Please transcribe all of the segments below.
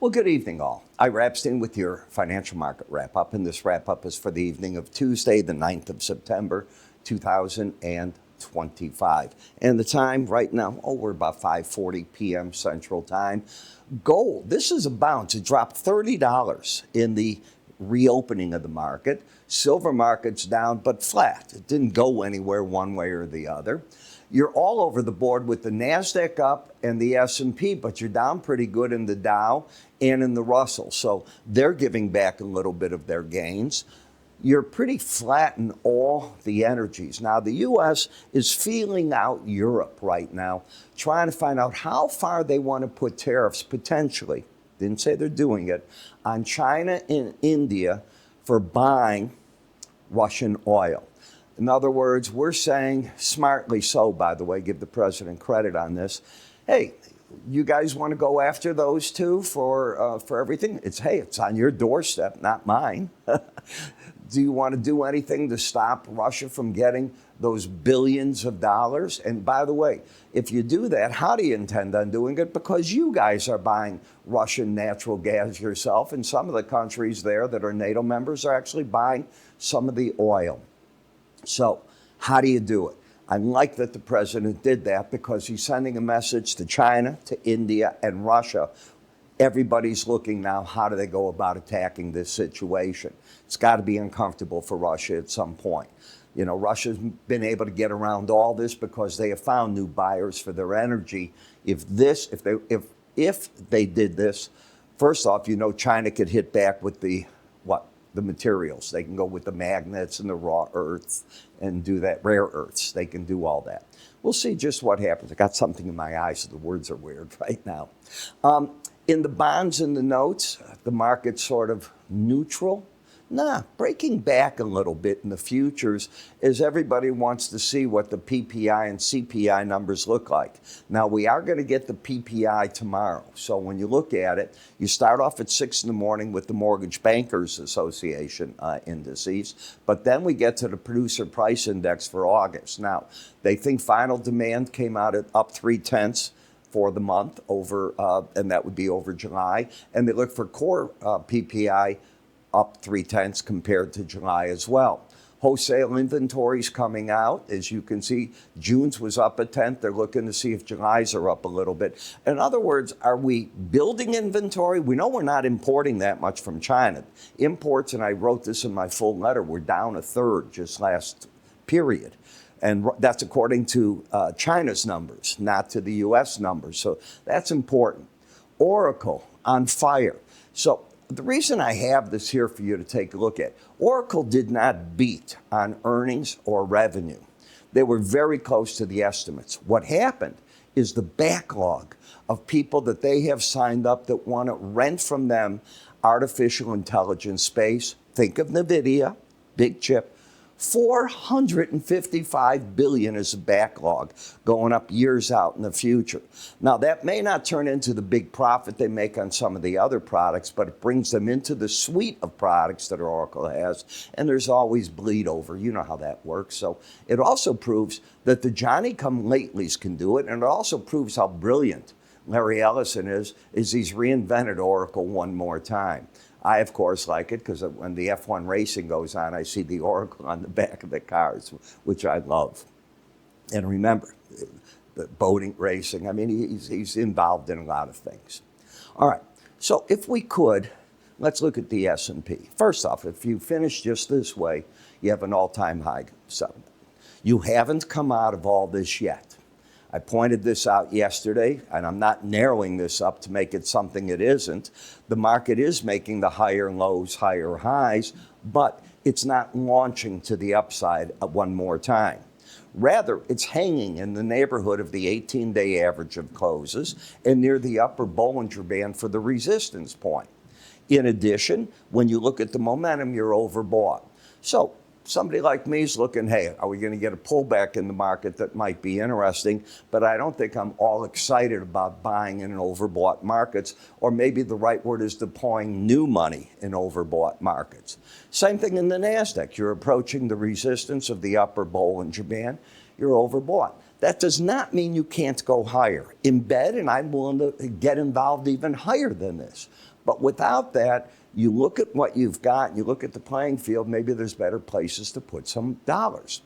Well, good evening, all. Ira Epstein with your financial market wrap-up, and this wrap-up is for the evening of Tuesday, the 9th of September, 2025. And the time right now, we're about 5:40 p.m. Central Time. Gold, this is a bounce. It dropped $30 in the reopening of the market. Silver market's down, but flat. It didn't go anywhere one way or the other. You're all over the board with the NASDAQ up and the S&P, but you're down pretty good in the Dow and in the Russell. So they're giving back a little bit of their gains. You're pretty flat in all the energies. Now, the U.S. is feeling out Europe right now, trying to find out how far they want to put tariffs, potentially, didn't say they're doing it, on China and India for buying Russian oil. In other words, we're saying, smartly so, by the way, give the president credit on this, hey, you guys want to go after those two for everything? It's on your doorstep, not mine. Do you want to do anything to stop Russia from getting those billions of dollars? And by the way, if you do that, how do you intend on doing it? Because you guys are buying Russian natural gas yourself, and some of the countries there that are NATO members are actually buying some of the oil. So how do you do it? I like that the president did that because he's sending a message to China, to India, and Russia. Everybody's looking now, how do they go about attacking this situation? It's got to be uncomfortable for Russia at some point. You know, Russia's been able to get around all this because they have found new buyers for their energy. If they did this, first off, you know, China could hit back with the materials. They can go with the magnets and the raw earths and do that, rare earths. They can do all that. We'll see just what happens. I got something in my eyes, so the words are weird right now. In the bonds and the notes, the market's sort of neutral. Breaking back a little bit in the futures as everybody wants to see what the PPI and CPI numbers look like. Now, we are going to get the PPI tomorrow. So when you look at it, you start off at 6 in the morning with the Mortgage Bankers Association indices, but then we get to the Producer Price Index for August. Now, they think final demand came out at up 0.3 for the month over, and that would be over July. And they look for core PPI up 0.3 compared to July as well. Wholesale inventories coming out. As you can see, June's was up 0.1. They're looking to see if July's are up a little bit. In other words, are we building inventory? We know we're not importing that much from China. Imports, and I wrote this in my full letter, were down 1/3 just last period. And that's according to China's numbers, not to the U.S. numbers. So that's important. Oracle on fire. So the reason I have this here for you to take a look at, Oracle did not beat on earnings or revenue. They were very close to the estimates. What happened is the backlog of people that they have signed up that want to rent from them artificial intelligence space. Think of NVIDIA, big chip. $455 billion is a backlog going up years out in the future. Now, that may not turn into the big profit they make on some of the other products, but it brings them into the suite of products that Oracle has, and there's always bleed over. You know how that works. So it also proves that the Johnny-come-latelys can do it, and it also proves how brilliant Larry Ellison is he's reinvented Oracle one more time. I, of course, like it because when the F1 racing goes on, I see the Oracle on the back of the cars, which I love. And remember, the boating racing, I mean, he's involved in a lot of things. All right, so if we could, let's look at the S&P. First off, if you finish just this way, you have an all-time high settlement. You haven't come out of all this yet. I pointed this out yesterday, and I'm not narrowing this up to make it something it isn't. The market is making the higher lows, higher highs, but it's not launching to the upside one more time. Rather, it's hanging in the neighborhood of the 18-day average of closes and near the upper Bollinger Band for the resistance point. In addition, when you look at the momentum, you're overbought. So somebody like me is looking, hey, are we going to get a pullback in the market that might be interesting? But I don't think I'm all excited about buying in overbought markets, or maybe the right word is deploying new money in overbought markets. Same thing in the NASDAQ. You're approaching the resistance of the upper Bollinger Band. You're overbought. That does not mean you can't go higher. Embed, and I'm willing to get involved even higher than this. But without that, you look at what you've got, you look at the playing field, maybe there's better places to put some dollars.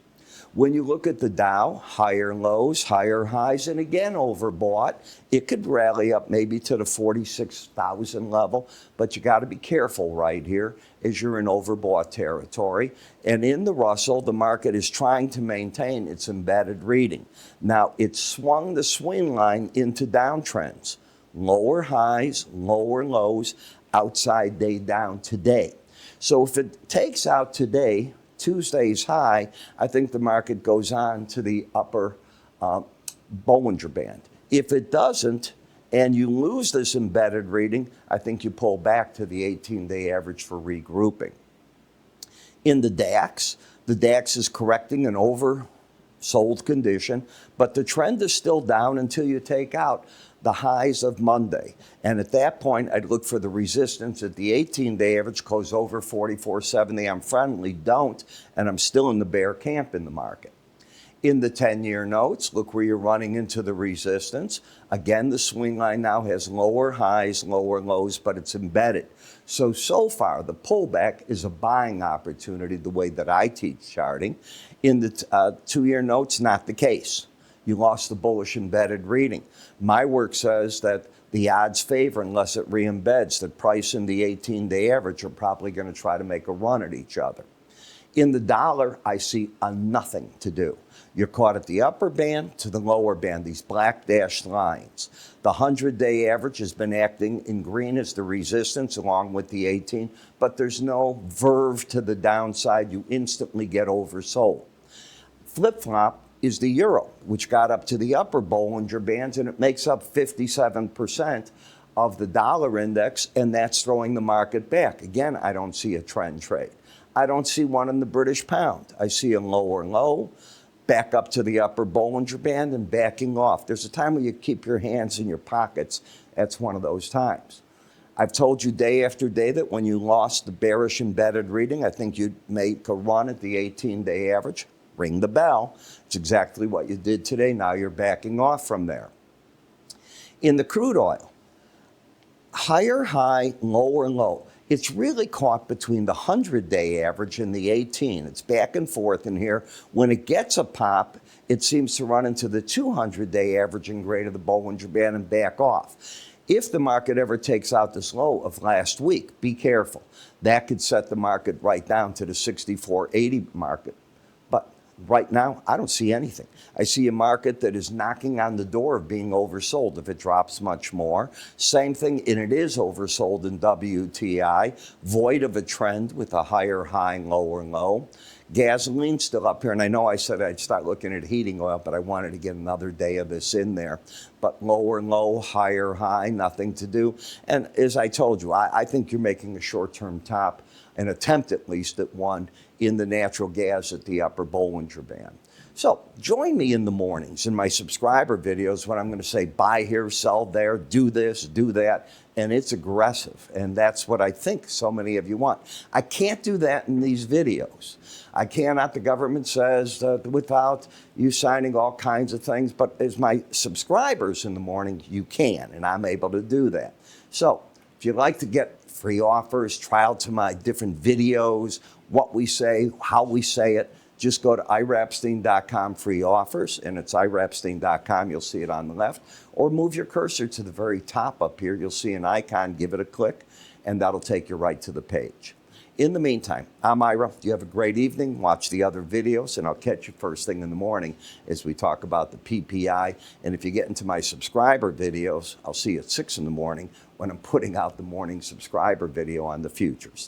When you look at the Dow, higher lows, higher highs, and again overbought, it could rally up maybe to the 46,000 level, but you got to be careful right here as you're in overbought territory. And in the Russell, the market is trying to maintain its embedded reading. Now, it swung the swing line into downtrends. Lower highs, lower lows, outside day down today. So if it takes out today, Tuesday's high, I think the market goes on to the upper Bollinger Band. If it doesn't, and you lose this embedded reading, I think you pull back to the 18-day average for regrouping. In the DAX is correcting an oversold condition, but the trend is still down until you take out the highs of Monday. And at that point, I'd look for the resistance at the 18-day average, goes over 44.70. I'm friendly, don't, and I'm still in the bear camp in the market. In the 10-year notes, look where you're running into the resistance. Again, the swing line now has lower highs, lower lows, but it's embedded. So far, the pullback is a buying opportunity the way that I teach charting. In the 2-year notes, not the case. You lost the bullish embedded reading. My work says that the odds favor, unless it re-embeds, that price and the 18-day average are probably going to try to make a run at each other. In the dollar, I see a nothing to do. You're caught at the upper band to the lower band, these black dashed lines. The 100-day average has been acting in green as the resistance along with the 18, but there's no verve to the downside. You instantly get oversold. Flip-flop is the euro, which got up to the upper Bollinger Bands, and it makes up 57% of the dollar index, and that's throwing the market back. Again, I don't see a trend trade. I don't see one in the British pound. I see a lower low, back up to the upper Bollinger Band, and backing off. There's a time when you keep your hands in your pockets. That's one of those times. I've told you day after day that when you lost the bearish embedded reading, I think you'd make a run at the 18-day average. Ring the bell. It's exactly what you did today. Now you're backing off from there. In the crude oil, higher high, lower low. It's really caught between the 100-day average and the 18. It's back and forth in here. When it gets a pop, it seems to run into the 200-day average and greater the Bollinger Band and back off. If the market ever takes out this low of last week, be careful. That could set the market right down to the 64.80 market. Right now, I don't see anything. I see a market that is knocking on the door of being oversold if it drops much more. Same thing, and it is oversold in WTI, void of a trend with a higher high, lower low. Gasoline still up here, and I know I said I'd start looking at heating oil, but I wanted to get another day of this in there. But lower low, higher high, nothing to do. And as I told you, I think you're making a short-term top, an attempt at least at one, in the natural gas at the upper Bollinger Band. So join me in the mornings in my subscriber videos when I'm going to say buy here, sell there, do this, do that, and it's aggressive. And that's what I think so many of you want. I can't do that in these videos. I cannot, the government says, without you signing all kinds of things, but as my subscribers in the morning, you can, and I'm able to do that. So if you'd like to get free offers, trial to my different videos, what we say, how we say it, just go to iraepstein.com free offers, and it's iraepstein.com. You'll see it on the left. Or move your cursor to the very top up here. You'll see an icon. Give it a click, and that'll take you right to the page. In the meantime, I'm Ira. You have a great evening. Watch the other videos, and I'll catch you first thing in the morning as we talk about the PPI. And if you get into my subscriber videos, I'll see you at 6 in the morning when I'm putting out the morning subscriber video on the futures.